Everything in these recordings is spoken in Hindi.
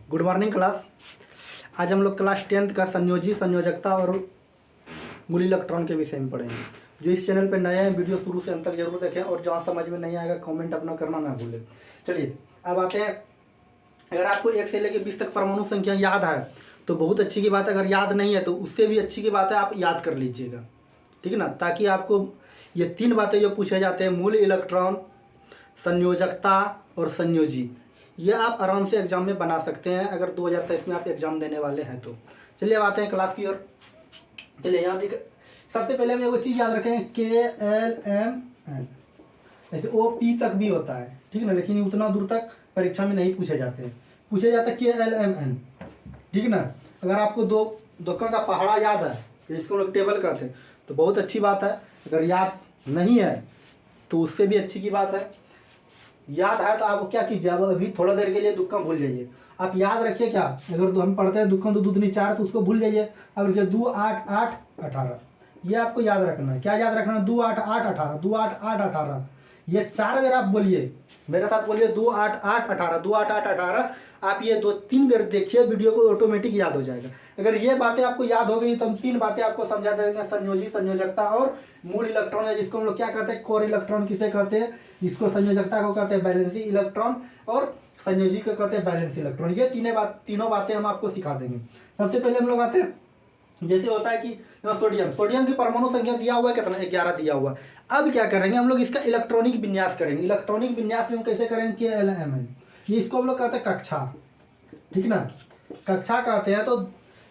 Good morning class. आज हम लोग क्लास 10th का संयोजी, संयोजकता और मूल इलेक्ट्रॉन के विषय में पढ़ेंगे। जो इस चैनल पर नए हैं वीडियो शुरू से अंत तक जरूर देखें और जहाँ समझ में नहीं आएगा कमेंट अपना करना ना भूलें। चलिए अब आते हैं, अगर आपको 1 से लेकर 20 तक परमाणु संख्या याद है तो बहुत अच्छी की बात है, अगर याद नहीं है तो उससे भी अच्छी की बात है आप याद कर लीजिएगा, ठीक है ना। ताकि आपको ये 3 बातें जो पूछे जाते हैं, मूल इलेक्ट्रॉन, संयोजकता और संयोजी, ये आप आराम से एग्जाम में बना सकते हैं अगर 2023 में आप एग्जाम देने वाले हैं तो। चलिए अब आते हैं क्लास की ओर। चलिए यहाँ देख, सबसे पहले हम एक चीज़ याद रखें, KLMN, ऐसे OP तक भी होता है, ठीक है ना, लेकिन उतना दूर तक परीक्षा में नहीं पूछे जाते हैं। पूछे जाता है KLMN, ठीक है ना। अगर आपको दो का पहाड़ा याद है, जिसको लोग टेबल कहते हैं, तो बहुत अच्छी बात है। अगर याद नहीं है तो उससे भी अच्छी की बात है। याद है तो आप क्या कीजिए, अब अभी थोड़ा देर के लिए दुक्का भूल जाइए। आप याद रखिए क्या, अगर हम पढ़ते हैं दुक्का 2 दूनी 4 तो उसको भूल जाइए। अब लिखिए 2 8 8 18, ये आपको याद रखना है। क्या याद रखना है? 2 8 8 18, 2 8 8 18, ये 4 बार आप बोलिए, मेरे साथ बोलिए 2 8 8 18, 2 8 8 18। आप ये 2-3 बार देखिए, वीडियो को ऑटोमेटिक याद हो जाएगा। अगर ये बातें आपको याद हो गई तो हम 3 बातें आपको समझा देंगे, संयोजी, संयोजकता और मूल इलेक्ट्रॉन है, जिसको हम लोग क्या कहते हैं, कोर इलेक्ट्रॉन किसे कहते हैं, इसको संयोजकता को कहते हैं वैलेंसी इलेक्ट्रॉन और संयोजी को कहते हैं वैलेंसी इलेक्ट्रॉन। ये तीनों बातें हम आपको सिखा देंगे। सबसे पहले हम लोग आते हैं, जैसे होता है कि सोडियम की परमाणु संख्या दिया हुआ है कितना, 11 दिया हुआ है। अब क्या करेंगे हम लोग, इसका इलेक्ट्रॉनिक विन्यास करेंगे। इलेक्ट्रॉनिक विन्यास में हम कैसे करेंगे, KLMN, ये इसको हम लोग कहते हैं कक्षा, ठीक है ना, कक्षा कहते हैं। तो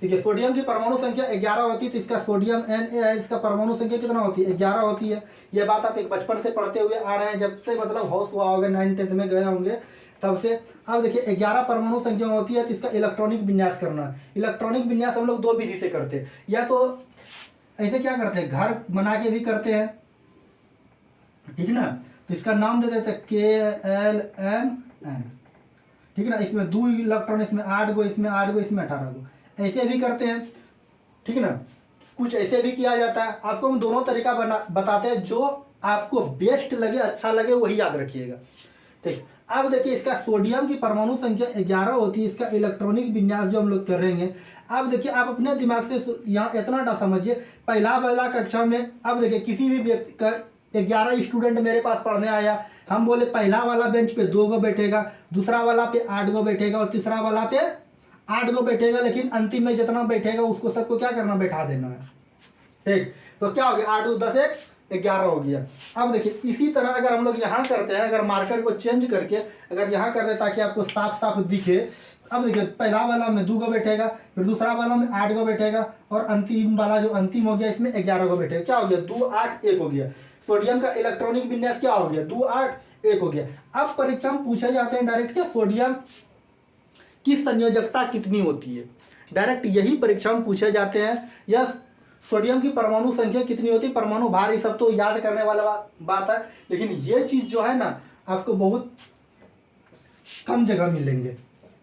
देखिए सोडियम की परमाणु संख्या 11 होती है, तो इसका सोडियम Na है, इसका परमाणु संख्या कितना होती है, 11 होती है। ये बात आप एक बचपन से पढ़ते हुए आ रहे हैं, जब से मतलब होश हुआ होगा, 9th-10th में गए होंगे तब से। अब देखिए 11 परमाणु संख्या होती है, तो इसका इलेक्ट्रॉनिक विन्यास करना है। इलेक्ट्रॉनिक विन्यास हम लोग 2 विधि से करते हैं, या तो ऐसे क्या करते हैं, घर बना के भी करते हैं, ठीक है ना। तो इसका नाम दे देते हैं KLMN, ठीक है ना। इसमें 2 इलेक्ट्रॉन, इसमें 8 गो, इसमें 8 गो, इसमें 18 गो, ऐसे भी करते हैं, ठीक है ना। कुछ ऐसे भी किया जाता है। आपको हम दोनों तरीका बताते हैं, जो आपको बेस्ट लगे, अच्छा लगे, वही याद रखिएगा, ठीक। अब देखिए इसका सोडियम की परमाणु संख्या 11 होती है, इसका इलेक्ट्रॉनिक विन्यास जो हम लोग करेंगे। अब देखिए आप अपने दिमाग से यहाँ इतना ना समझिए, पहला कक्षा में, अब देखिए किसी भी व्यक्ति का 11 स्टूडेंट मेरे पास पढ़ने आया, हम बोले पहला वाला बेंच पे 2 गो बैठेगा, दूसरा वाला पे 8 गो बैठेगा और तीसरा वाला पे 8 गो बैठेगा, लेकिन अंतिम में जितना बैठेगा उसको सबको क्या करना, बैठा देना है, ठीक। तो क्या हो गया, 8 10 1 11 हो गया। अब देखिए इसी तरह अगर हम लोग यहाँ करते हैं, अगर मार्कर को चेंज करके अगर यहाँ कर दे ताकि आपको साफ साफ दिखे। अब देखिए पहला वाला में 2 गो बैठेगा, फिर दूसरा वाला में 8 गो बैठेगा और अंतिम वाला जो अंतिम हो गया इसमें 11 गो बैठेगा। क्या हो गया, 2 8 1 हो गया। सोडियम का इलेक्ट्रॉनिक विन्यास क्या हो गया, 2 8 1 हो गया। अब परीक्षा में पूछे जाते हैं डायरेक्ट, क्या सोडियम की संयोजकता कितनी होती है, डायरेक्ट यही परीक्षा में पूछे जाते हैं। या सोडियम की परमाणु संख्या कितनी होती है, परमाणु भार, ये सब तो याद करने वाला बात है, लेकिन ये चीज जो है ना आपको बहुत कम जगह मिलेंगे,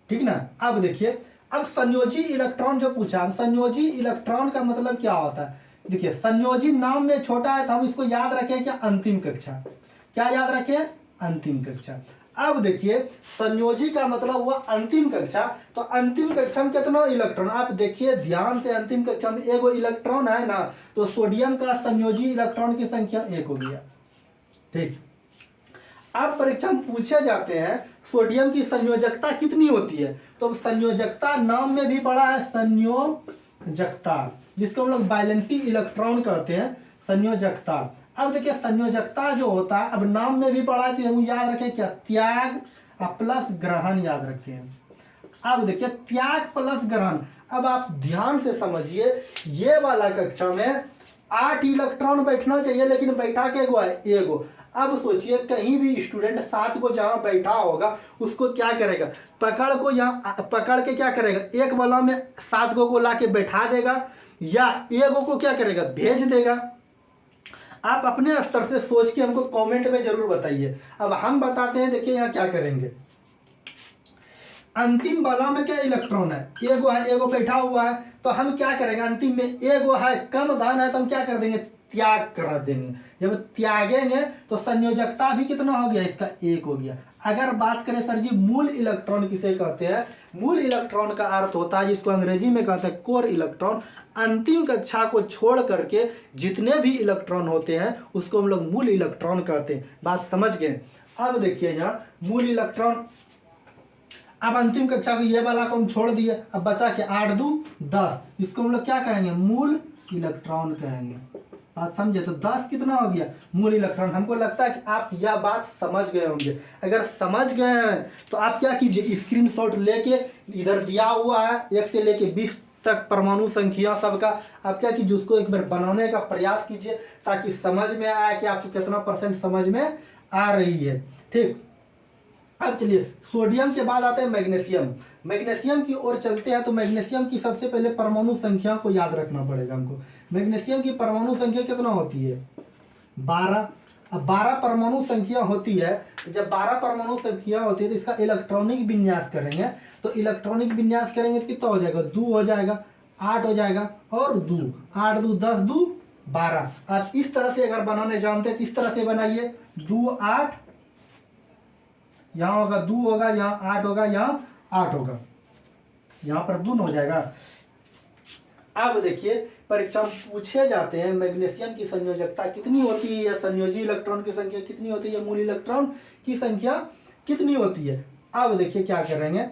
ठीक ना। अब देखिए, अब संयोजी इलेक्ट्रॉन जो पूछा, संयोजी इलेक्ट्रॉन का मतलब क्या होता है। देखिए संयोजी नाम में छोटा है तो हम इसको याद रखें क्या, अंतिम कक्षा। क्या याद रखें, अंतिम कक्षा। अब देखिए संयोजी का मतलब हुआ अंतिम कक्षा, तो अंतिम कक्षा में कितना इलेक्ट्रॉन, आप देखिए ध्यान से, अंतिम कक्षा में 1 इलेक्ट्रॉन है ना, तो सोडियम का संयोजी इलेक्ट्रॉन की संख्या 1 हो गया, ठीक। अब परीक्षा में पूछे जाते हैं सोडियम की संयोजकता कितनी होती है, तो संयोजकता नाम में भी पड़ा है, संयोजकता, जिसको हम लोग वैलेंसी इलेक्ट्रॉन कहते हैं, संयोजकता। अब देखिए संयोजकता जो होता है, अब नाम में भी पढ़ा है तो हम याद रखें क्या, त्याग प्लस ग्रहण याद रखें। अब देखिए त्याग प्लस ग्रहण, अब आप ध्यान से समझिए, ये वाला कक्षा में 8 इलेक्ट्रॉन बैठना चाहिए, लेकिन बैठा के गो है, 1 अब सोचिए कहीं भी स्टूडेंट 7 को जहाँ बैठा होगा उसको क्या करेगा, पकड़ को यहाँ पकड़ के क्या करेगा, एक वाला में 7 को ला के बैठा देगा, या 1 को क्या करेगा, भेज देगा। आप अपने स्तर से सोच के हमको कमेंट में जरूर बताइए। अब हम बताते हैं, देखिए यहाँ क्या करेंगे, अंतिम वाला में क्या इलेक्ट्रॉन है, 1 है, 1 बैठा हुआ है, तो हम क्या करेंगे, अंतिम में 1 है, कम दान है, तो हम क्या कर देंगे, त्याग कर देंगे। जब त्यागेंगे तो संयोजकता भी कितना हो गया, इसका 1 हो गया। अगर बात करें सर जी मूल इलेक्ट्रॉन किसे कहते हैं, मूल इलेक्ट्रॉन का अर्थ होता है जिसको अंग्रेजी में कहते हैं कोर इलेक्ट्रॉन। अंतिम कक्षा को छोड़ करके जितने भी इलेक्ट्रॉन होते हैं उसको हम लोग मूल इलेक्ट्रॉन कहते हैं। बात समझ गए। अब देखिए यहाँ मूल इलेक्ट्रॉन, अब अंतिम कक्षा को ये वाला को हम छोड़ दिए, अब बचा के 8 2 10, इसको हम लोग क्या कहेंगे, मूल इलेक्ट्रॉन कहेंगे। बात समझे। तो 10 कितना हो गया, मूल इलेक्ट्रॉन। हमको लगता है कि आप यह बात समझ गए होंगे। अगर समझ गए हैं तो आप क्या कीजिए, स्क्रीनशॉट लेके इधर दिया हुआ है 1 से लेके 20 तक परमाणु संख्या सबका, आप क्या कीजिए उसको एक बार बनाने का प्रयास कीजिए ताकि समझ में आए कि आपको कितना % समझ में आ रही है। ठीक, अब चलिए सोडियम के बाद आते हैं मैग्नीशियम। मैग्नीशियम की ओर चलते हैं। तो मैग्नीशियम की सबसे पहले परमाणु संख्या को याद रखना पड़ेगा हमको। मैग्नीशियम की परमाणु संख्या कितना होती है, 12। अब 12 परमाणु संख्या होती है। जब 12 परमाणु संख्या होती है तो इसका इलेक्ट्रॉनिक विन्यास करेंगे। तो इलेक्ट्रॉनिक विन्यास करेंगे तो कितना हो जाएगा, 2 हो जाएगा, 8 हो जाएगा और 2, 8 2 10 2 12। आप इस तरह से अगर बनाने जानते हैं तो इस तरह से बनाइए, 2 8, यहाँ होगा 2 होगा, यहाँ 8 होगा, यहाँ 8 होगा, यहाँ पर 2 हो जाएगा। अब देखिए परीक्षा में पूछे जाते हैं मैग्नीशियम की संयोजकता कितनी होती है, या संयोजी इलेक्ट्रॉन की संख्या कितनी होती है, मूल इलेक्ट्रॉन की संख्या कितनी होती है। अब देखिए क्या करेंगे,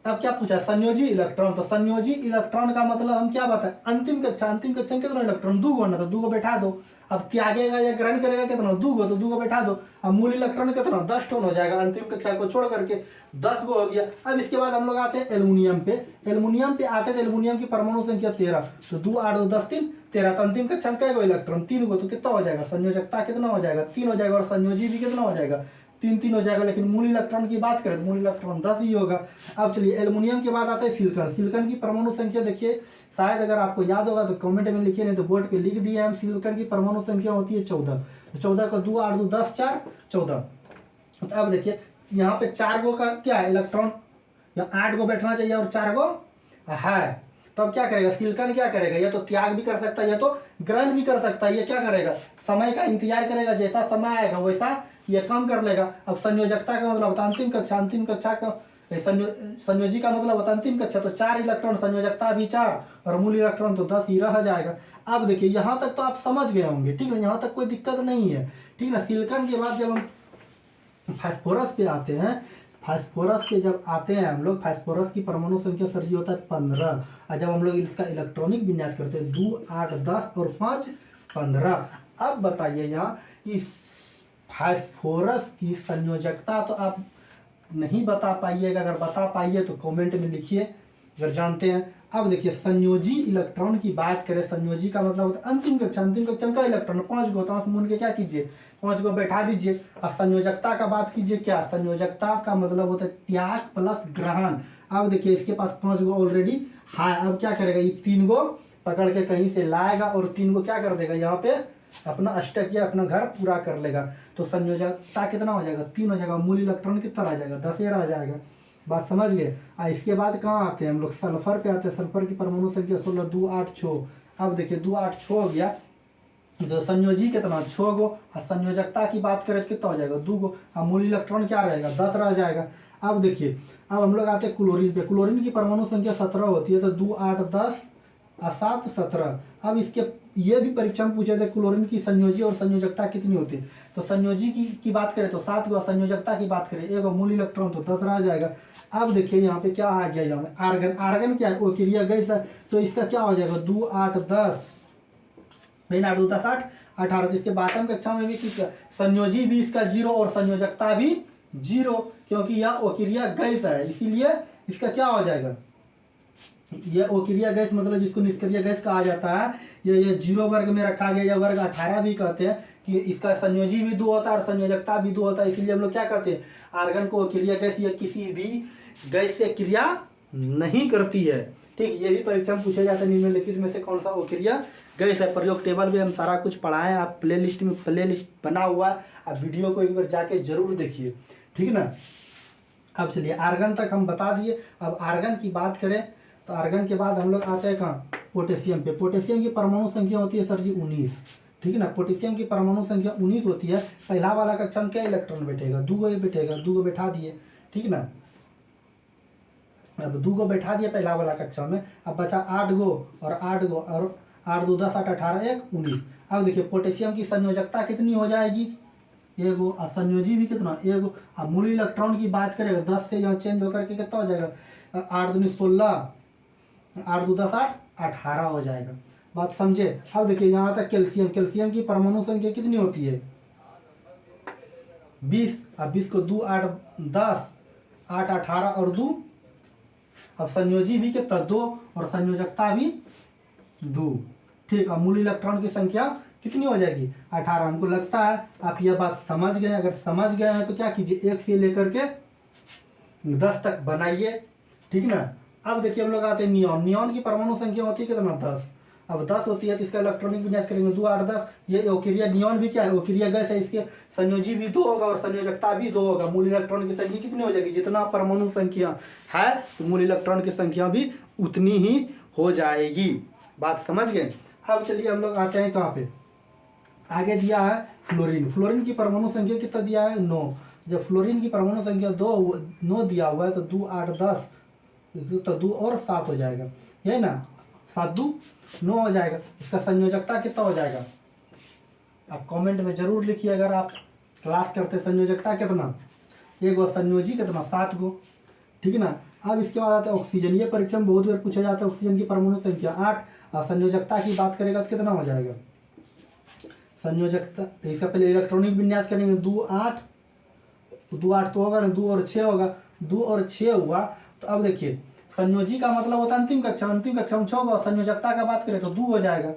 अब क्या पूछा, संयोजी इलेक्ट्रॉन। तो संयोजी इलेक्ट्रॉन का मतलब हम क्या बताएं, अंतिम कक्षा में कितना इलेक्ट्रॉन, 2 गो ना, तो 2 को बैठा दो। अब त्यागेगा या ग्रहण करेगा कितना, 2 गो, तो 2 को बैठा दो। अब मूल इलेक्ट्रॉन कितना, 10 टोन हो जाएगा, अंतिम कक्षा को छोड़ करके 10 गो हो गया। अब इसके बाद हम लोग आते हैं एल्युमिनियम पे। एल्युमिनियम पे आते हैं तो एल्युमिनियम की परमाणु संख्या 13। तो 2 8 2 10 3 13। तो अंतिम कक्षा में क्या इलेक्ट्रॉन, 3 गो, तो कितना हो जाएगा, संयोजकता कितना हो जाएगा, 3 हो जाएगा। और संयोजी भी कितना हो जाएगा, 3 3 हो जाएगा। लेकिन मूल इलेक्ट्रॉन की बात करें तो मूल इलेक्ट्रॉन 10 ही होगा। अब चलिए एल्युमिनियम के बाद आता है सिलिकॉन। सिलिकॉन की परमाणु संख्या देखिए, शायद अगर आपको याद होगा तो कमेंट में लिखिए, नहीं तो बोर्ड पे लिख दिए हम। सिलिकॉन की परमाणु संख्या होती है 14। तो 14 का 2 8 2 10 4 14। तो अब देखिए यहाँ पे 4 गो का क्या है इलेक्ट्रॉन, या 8 गो बैठना चाहिए और 4 गो है। तो अब क्या करेगा सिलिकॉन, क्या करेगा, या तो त्याग भी कर सकता है या तो ग्रहण भी कर सकता है। ये क्या करेगा, समय का इंतजार करेगा, जैसा समय आएगा वैसा ये काम कर लेगा। अब संयोजकता का मतलब होता है अंतिम कक्षा का, संयोजी का मतलब होता है अंतिम कक्षा। तो 4 इलेक्ट्रॉन, संयोजकता भी 4 और मूल इलेक्ट्रॉन तो 10 ही रह जाएगा। अब देखिए यहाँ तक तो आप समझ गए होंगे, ठीक है, यहाँ तक कोई दिक्कत नहीं है, ठीक है ना। सिलिकॉन के बाद जब हम फास्फोरस पे आते हैं, फास्फोरस पे जब आते हैं हम लोग, फास्फोरस की परमाणु संख्या सर जी होता है 15। और जब हम लोग इसका इलेक्ट्रॉनिक विन्यास करते हैं 2 8 10 और 5 15। अब बताइए यहाँ इस फास्फोरस की संयोजकता तो आप नहीं बता पाइएगा, अगर बता पाइए तो कमेंट में लिखिए अगर जानते हैं। अब देखिए संयोजी इलेक्ट्रॉन की बात करें, संयोजी का मतलब होता है अंतिम कक्षा में का इलेक्ट्रॉन 5 गो, तो मूल के क्या कीजिए 5 गो बैठा दीजिए। और संयोजकता का बात कीजिए, क्या संयोजकता का मतलब होता है त्याग प्लस ग्रहण। अब देखिए इसके पास 5 गो ऑलरेडी है। अब क्या करेगा, ये 3 गो पकड़ के कहीं से लाएगा और 3 गो क्या कर देगा, यहाँ पे अपना अष्टक या अपना घर पूरा कर लेगा। तो संयोजकता कितना हो जाएगा, 3 हो जाएगा। मूल इलेक्ट्रॉन कितना आ जाएगा, 10 आ जाएगा। बात समझ गए। इसके बाद कहाँ आते हैं हम लोग, सल्फर पे आते हैं। सल्फर की परमाणु संख्या 16 2 8 6। अब देखिए 2 8 6 हो गया, तो संयोजी कितना 6 गो। और संयोजकता की बात करें कितना हो जाएगा 2 गो। और मूल इलेक्ट्रॉन क्या रहेगा 10 रह जाएगा। अब देखिए अब हम लोग आते हैं क्लोरीन पे। क्लोरीन की परमाणु संख्या 17 होती है। तो 2 8 10 और 7 17। अब इसके ये भी परीक्षा में पूछे थे क्लोरीन की संयोजी और संयोजकता कितनी होती है। तो संयोजी की बात करें तो 7 गो, संयोजकता की बात करें 1 मूल इलेक्ट्रॉन तो 10 रह जाएगा। अब देखिए यहाँ पे क्या आ गया, यहाँ आर्गन। आर्गन क्या है, वो क्रिया गैस है। तो इसका क्या हो जाएगा 2 8 10 8 2 10 8 18। तो इसके बातम कक्षा में भी संयोजी भी इसका 0 और संयोजकता भी 0, क्योंकि यह ओक्रिया गैस है, इसीलिए इसका क्या हो जाएगा, ये ओक्रिया गैस मतलब जिसको निष्क्रिय गैस कहा जाता है। ये 0 वर्ग में रखा गया, या वर्ग 18 भी कहते हैं कि इसका संयोजी भी 2 होता है और संयोजकता भी 2 होता है। इसीलिए हम लोग क्या कहते हैं, आर्गन को ओक्रिया गैस या किसी भी गैस से क्रिया नहीं करती है। ठीक, ये भी परीक्षा में पूछा जाता है निम्नलिखित में से कौन सा ओक्रिया गैस है। प्रयोग टेबल में हम सारा कुछ पढ़ाएं, आप प्लेलिस्ट बना हुआ है, आप वीडियो को एक बार जाके जरूर देखिए, ठीक ना। अब चलिए आर्गन तक हम बता दिए। अब आर्गन की बात करें तो आर्गन के बाद हम लोग आते हैं कहाँ, पोटेशियम पे। पोटेशियम की परमाणु संख्या होती है सर जी 19। ठीक है ना। पोटेशियम की परमाणु संख्या 19 होती है। पहला वाला कक्षा में क्या इलेक्ट्रॉन बैठेगा, 2 ही बैठेगा, 2 बैठा दिए, ठीक है ना। अब 2 बैठा दिए पहला वाला कक्षा में, अब बचा 8 और 8 और 8 2 10 8 18 1 19। अब देखिए पोटेशियम की संयोजकता कितनी हो जाएगी, एगो, और संयोजी भी कितना, एगो। अब मूल इलेक्ट्रॉन की बात करेगा 10 से यहाँ चेंज होकर के कितना हो जाएगा, 8 दूनी 16, 8 2 10 8 18 हो जाएगा। बात समझे। अब देखिए यहाँ तक कैल्शियम, कैल्शियम की परमाणु संख्या कितनी होती है 20। अब 20 को 2 8 10 8 18 और 2, अब संयोजी भी कितना 2 और संयोजकता भी 2, ठीक। अब मूल इलेक्ट्रॉन की संख्या कितनी हो जाएगी 18। हमको लगता है आप यह बात समझ गए। अगर समझ गए हैं तो क्या कीजिए 1 से लेकर के 10 तक बनाइए, ठीक ना। अब देखिए हम लोग आते हैं नियॉन। नियॉन की परमाणु संख्या होती है कितना 10। अब 10 होती है तो इसका इलेक्ट्रॉनिक विन्यास करेंगे 2 8 10। ये ओकिरिया नियॉन भी क्या है, ओकिरिया गैस है, इसके संयोजी भी 2 होगा और संयोजकता भी 2 होगा। मूल इलेक्ट्रॉन की संख्या कितनी हो जाएगी, जितना परमाणु संख्या है तो मूल इलेक्ट्रॉन की संख्या भी उतनी ही हो जाएगी। बात समझ गए। अब चलिए हम लोग आते हैं कहाँ पे, आगे दिया है फ्लोरीन। फ्लोरीन की परमाणु संख्या कितना दिया है 9। जब फ्लोरीन की परमाणु संख्या 9 दिया हुआ है तो 2 8 10 तो 2 और 7 हो जाएगा, यही ना, 7 2 9 हो जाएगा। इसका संयोजकता कितना हो जाएगा आप कमेंट में जरूर लिखिए। अगर आप क्लास करते संयोजकता कितना, एगो संयोजी कितना 7 गो, ठीक है ना। अब इसके बाद आता है ऑक्सीजन। ये परीक्षा में बहुत बार पूछा जाता है। ऑक्सीजन की परमाणु संख्या 8 और संयोजकता की बात करेगा तो कितना हो जाएगा संयोजकता। इसका पहले इलेक्ट्रॉनिक विन्यास करेंगे 2 8 तो होगा ना, 2 और 6 होगा, 2 और 6 हुआ। तो अब देखिए संयोजी का मतलब होता है अंतिम कक्षा में 6 होगा। संयोजकता का बात करें तो 2 हो जाएगा,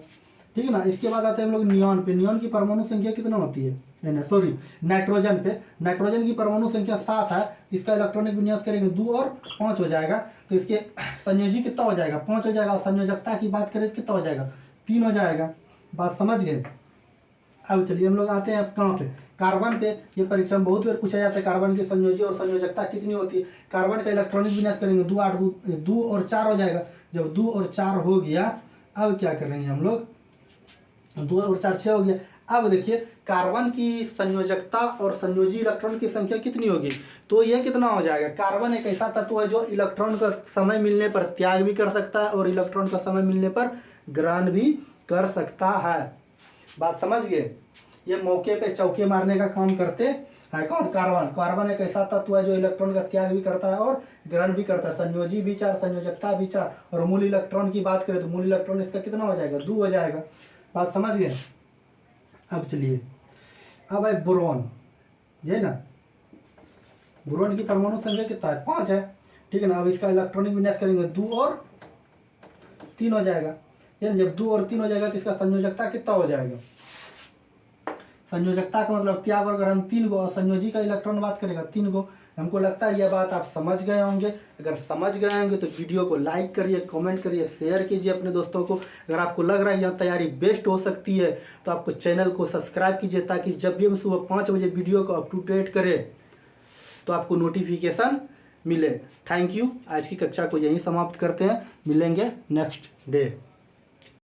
ठीक है ना। इसके बाद आते हैं हम लोग नियॉन पे। नियॉन की परमाणु संख्या कितना होती है, सॉरी नाइट्रोजन पे। नाइट्रोजन की परमाणु संख्या 7 है। इसका इलेक्ट्रॉनिक विन्यास करेंगे 2 और 5 हो जाएगा। तो इसके संयोजी कितना हो जाएगा 5 हो जाएगा। और संयोजकता की बात करें तो कितना हो जाएगा 3 हो जाएगा। बात समझ गए। अब चलिए हम लोग आते हैं अब कहाँ पे, कार्बन पे। ये परीक्षा में बहुत बार पूछा जाता है कार्बन की संयोजी और संयोजकता कितनी होती है। कार्बन का इलेक्ट्रॉनिक विन्यास करेंगे 2 8 2 और 4 हो जाएगा। जब 2 और 4 हो गया अब क्या करेंगे हम लोग, 2 और 4 6 हो गया। अब देखिए कार्बन की संयोजकता और संयोजी इलेक्ट्रॉन की संख्या कितनी होगी, तो ये कितना हो जाएगा। कार्बन एक ऐसा तत्व है जो इलेक्ट्रॉन का समय मिलने पर त्याग भी कर सकता है और इलेक्ट्रॉन का समय मिलने पर ग्रहण भी कर सकता है। बात समझ गए। ये मौके पे चौके मारने का काम करते हैं कौन, कार्बन। कार्बन एक ऐसा तत्व है जो इलेक्ट्रॉन का त्याग भी करता है और ग्रहण भी करता है। संयोजी भी 4 संयोजकता भी 4 और मूल इलेक्ट्रॉन की बात करें तो मूल इलेक्ट्रॉन इसका कितना हो जाएगा 2 हो जाएगा। बात समझ गए। अब चलिए अब है बोरॉन, ये ना बोरॉन की परमाणु संख्या कितना है 5 है, ठीक है ना। अब इसका इलेक्ट्रॉनिक विन्यास करेंगे 2 और 3 हो जाएगा। यानी जब 2 और 3 हो जाएगा तो इसका संयोजकता कितना हो जाएगा। संयोजकता का मतलब त्याग और ग्रहण 3 गो और संयोजी का इलेक्ट्रॉन बात करेगा 3 गो। हमको लगता है यह बात आप समझ गए होंगे। अगर समझ गए होंगे तो वीडियो को लाइक करिए, कमेंट करिए, शेयर कीजिए अपने दोस्तों को। अगर आपको लग रहा है यह तैयारी बेस्ट हो सकती है तो आपको चैनल को सब्सक्राइब कीजिए ताकि जब भी हम सुबह 5 बजे वीडियो को अप टू डेट करें तो आपको नोटिफिकेशन मिले। Thank you. आज की कक्षा को यहीं समाप्त करते हैं, मिलेंगे नेक्स्ट डे।